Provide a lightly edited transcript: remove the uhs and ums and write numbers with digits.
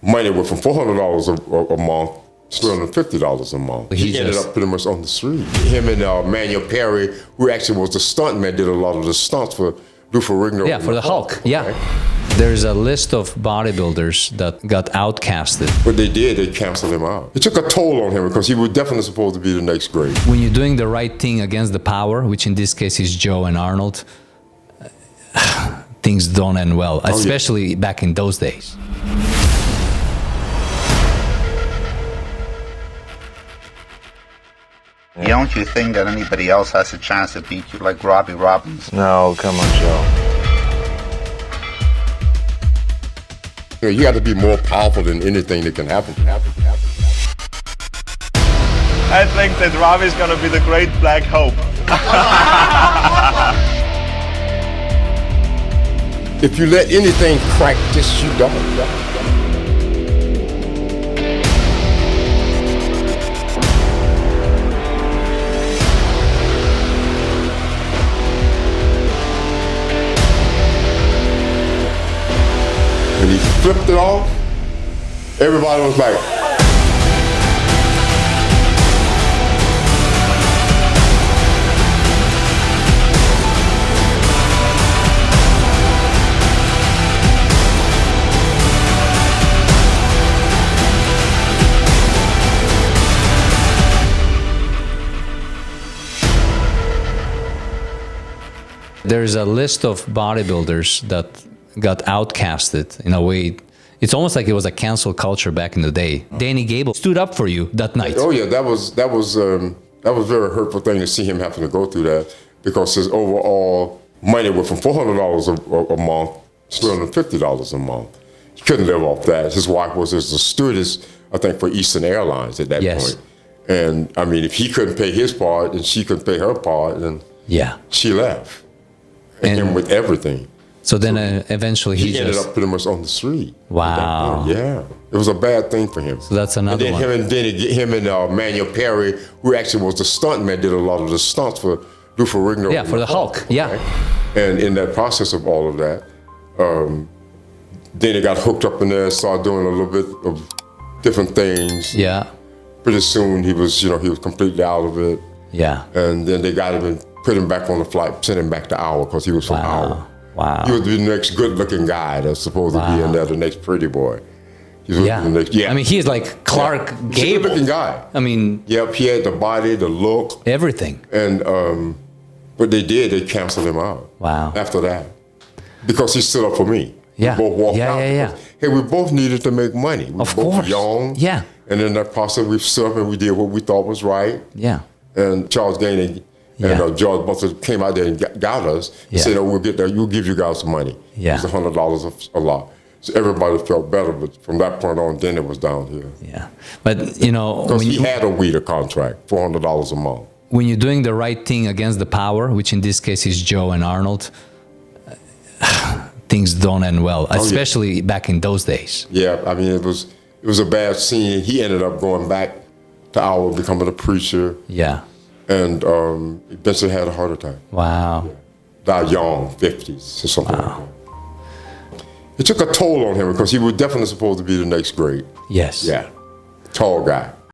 money went from $400 a month to $350 a month. He ended up pretty much on the street. Him and Manuel Perry, who actually was the stuntman, did a lot of the stunts for Rigno. Yeah, for the Hulk. Yeah. There's a list of bodybuilders that got outcasted. What they did, they canceled him out. It took a toll on him because he was definitely supposed to be the next great. When you're doing the right thing against the power, which in this case is Joe and Arnold, things don't end well, especially back in those days. Don't you think that anybody else has a chance to beat you like Robby Robinson? No, come on, Joe. You got to be more powerful than anything that can happen. I think that Robby's gonna be the great black hope. If you let anything crack, just you don't. When he flipped it off, everybody was like, There's a list of bodybuilders that got outcasted in a way. It's almost like it was a cancel culture back in the day. Denny Gable stood up for you that night. Oh yeah, that was a very hurtful thing to see him having to go through that, because his overall money went from $400 a month to $350 a month. He couldn't live off that. His wife was a stewardess, I think, for Eastern Airlines at that point. And I mean, if he couldn't pay his part and she couldn't pay her part, then she left. And him with everything. So then eventually he ended up pretty much on the street. Wow. Yeah, it was a bad thing for him. So that's another one. And then him and Manuel Perry, who actually was the stuntman, did a lot of the stunts for Rigno. Yeah, for the Hulk. Yeah. Right? And in that process of all of that, then he got hooked up in there and started doing a little bit of different things. Yeah. Pretty soon he was completely out of it. Yeah. And then they got him and put him back on the flight, sent him back to Iowa because he was from Iowa. Wow. He was the next good-looking guy that's supposed to be in there, the next pretty boy. The next, I mean, he's like Clark Gable. He's a good-looking guy. I mean... Yep, he had the body, the look. Everything. And what they did, they canceled him out. Wow. After that. Because he stood up for me. Yeah. We both walked out. Yeah. Hey, we both needed to make money. We of were both course. young. Yeah. And in that process, we stood up and we did what we thought was right. Yeah. And Charles Gainey and George Butler came out there and got us and said, "Oh, we'll get there. We'll give you guys some money." Yeah. It's $100 a lot. So everybody felt better, but from that point on, then it was downhill. Yeah, but you know, because he had a Weider contract, $400 a month. When you're doing the right thing against the power, which in this case is Joe and Arnold, things don't end well, especially back in those days. Yeah, I mean, it was a bad scene. He ended up going back to Iowa, becoming a preacher. Yeah. And eventually had a heart attack. Wow. Died young, 50s or something like that. It took a toll on him because he was definitely supposed to be the next great. Yes. Yeah. Tall guy.